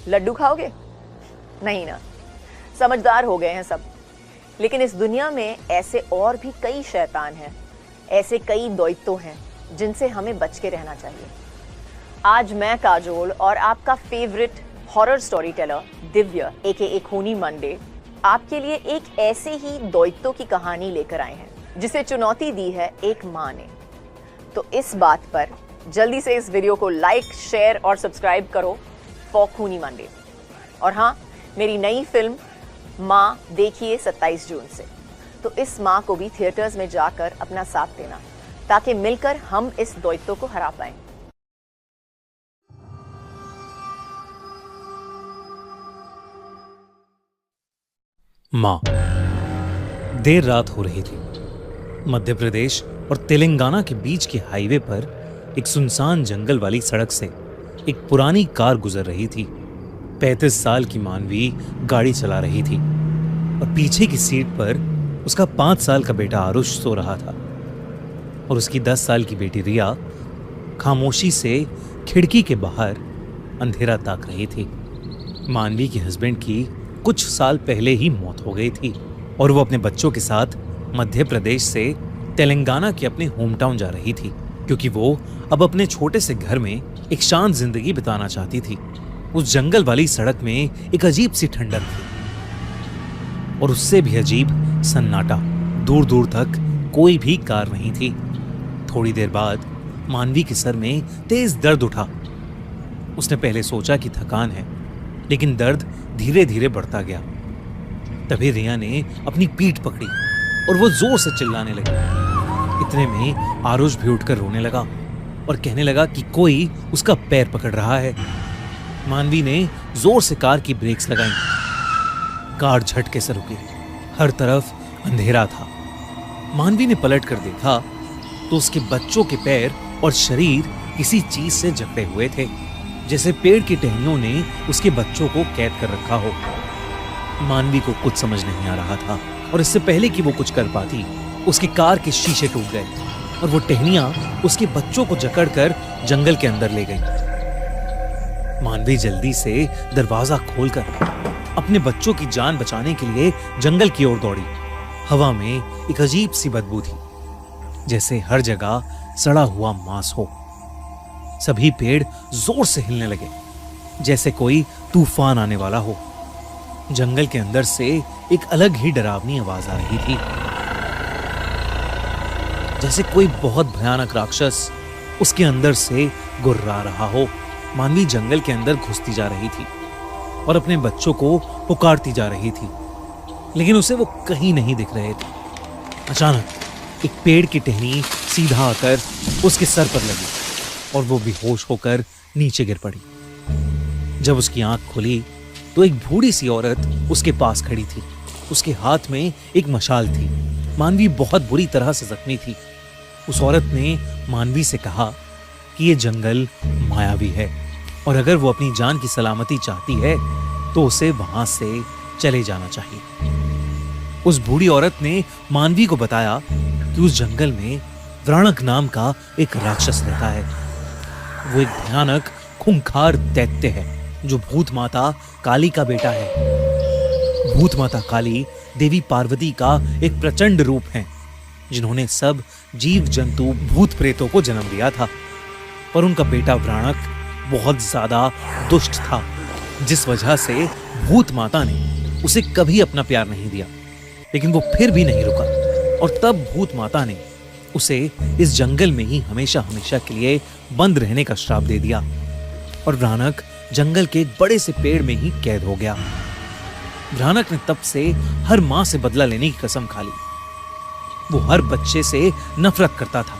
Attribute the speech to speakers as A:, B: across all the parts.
A: लड्डू खाओगे? नहीं ना, समझदार हो गए हैं सब। लेकिन इस दुनिया में ऐसे और भी कई शैतान हैं, ऐसे कई दैत्य हैं जिनसे हमें बच के रहना चाहिए। आज मैं काजोल और आपका favourite horror story teller Divya AKA खूनी मंडे आपके लिए एक ऐसे ही दैत्य की कहानी लेकर आए हैं जिसे चुनौती दी है एक माँ ने। तो इस बात पर जल्दी से इस वीडियो को लाइक, शेयर और सब्सक्राइब करो फॉर खूनी मंडे। और हाँ, मेरी नई फिल्म माँ देखिए 27 जून से। तो इस माँ को भी थिएटर्स में जाकर अपना साथ देना ताकि मिलकर हम इस दैत्य को हरा पाएं।
B: माँ। देर रात हो रही थी। मध्य प्रदेश और तेलंगाना के बीच के हाईवे पर एक सुनसान जंगल वाली सड़क से एक पुरानी कार गुजर रही थी। 35 साल की मानवी गाड़ी चला रही थी और पीछे की सीट पर उसका 5 साल का बेटा आरुष सो रहा था और उसकी 10 साल की बेटी रिया खामोशी से खिड़की के बाहर अंधेरा ताक रही थी। मानवी के हस्बैंड की कुछ साल पहले ही मौत हो गई थी और वो अपने बच्चों के साथ मध्य प्रदेश से तेलंगाना के अपने होम टाउन जा रही थी क्योंकि वो अब अपने छोटे से घर में एक शांत जिंदगी बिताना चाहती थी। उस जंगल वाली सड़क में एक अजीब सी ठंडक थी और उससे भी अजीब सन्नाटा। दूर दूर तक कोई भी कार नहीं थी। थोड़ी देर बाद मानवी के सर में तेज दर्द उठा। उसने पहले सोचा कि थकान है, लेकिन दर्द धीरे धीरे बढ़ता गया। तभी रिया ने अपनी पीठ पकड़ी और वो जोर से चिल्लाने लगी। इतने में आरुष भी उठकर रोने लगा और कहने लगा कि कोई उसका पैर पकड़ रहा है। मानवी ने जोर से कार की ब्रेक्स लगाई। कार झटके से रुकी। हर तरफ अंधेरा था। मानवी ने पलट कर देखा तो उसके बच्चों के पैर और शरीर किसी चीज से जकड़े हुए थे, जैसे पेड़ की टहनियों ने उसके बच्चों को कैद कर रखा हो। मानवी को कुछ समझ नहीं आ रहा था और इससे पहले कि वो कुछ कर पाती, उसकी कार के शीशे टूट गए और वो टहनियां उसके बच्चों को जकड़कर जंगल के अंदर ले गई। मानवी जल्दी से दरवाजा खोलकर अपने बच्चों की जान बचाने के लिए जंगल की ओर दौड़ी। हवा में एक अजीब सी बदबू थी, जैसे हर जगह सड़ा हुआ मांस हो। सभी पेड़ जोर से हिलने लगे, जैसे कोई तूफान आने वाला हो। जंगल के अंदर से एक अलग ही डरावनी आवाज आ रही थी, जैसे कोई बहुत भयानक राक्षस उसके अंदर से गुर्रा रहा हो। मानवी जंगल के अंदर घुसती जा रही थी और अपने बच्चों को पुकारती जा रही थी, लेकिन उसे वो कहीं नहीं दिख रहे थे। अचानक एक पेड़ की टहनी सीधा आकर उसके सर पर लगी और वो बेहोश होकर नीचे गिर पड़ी। जब उसकी आंख खुली तो एक बूढ़ी सी औरत उसके पास खड़ी थी। उसके हाथ में एक मशाल थी। मानवी बहुत बुरी तरह से जख्मी थी। उस औरत ने मानवी से कहा कि ये जंगल मायावी है और अगर वो अपनी जान की सलामती चाहती है तो उसे वहां से चले जाना चाहिए। उस बूढ़ी औरत ने मानवी को बताया कि उस जंगल में व्राणक नाम का एक राक्षस रहता है। वो एक भयानक खूंखार दैत्य है जो भूत माता काली का बेटा है। भूत माता काली देवी पार्वती का एक प्रचंड रूप है, जिन्होंने सब जीव जंतु भूत प्रेतों को जन्म दिया था। पर उनका बेटा व्राणक बहुत ज्यादा दुष्ट था, जिस वजह से भूत माता ने उसे कभी अपना प्यार नहीं दिया। लेकिन वो फिर भी नहीं रुका और तब भूत माता ने उसे इस जंगल में ही हमेशा हमेशा के लिए बंद रहने का श्राप दे दिया और व्राणक जंगल के एक बड़े से पेड़ में ही कैद हो गया। व्राणक ने तब से हर मां से बदला लेने की कसम खा ली। वो हर बच्चे से नफरत करता था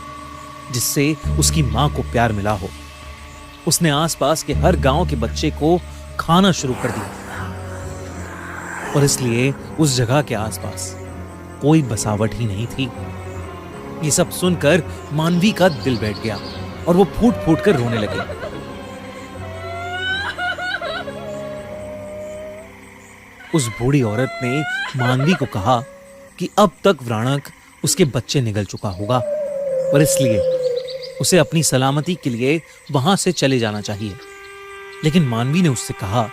B: जिससे उसकी मां को प्यार मिला हो। उसने आसपास के हर गांव के बच्चे को खाना शुरू कर दिया और इसलिए उस जगह के आसपास कोई बसावट ही नहीं थी। ये सब सुनकर मानवी का दिल बैठ गया और वो फूट फूट कर रोने लगी। उस बूढ़ी औरत ने मानवी को कहा कि अब तक व्राणक उसके बच्चे निगल चुका होगा और इसलिए उसे अपनी सलामती के लिए वहां से चले जाना चाहिए। लेकिन मानवी ने उससे कहा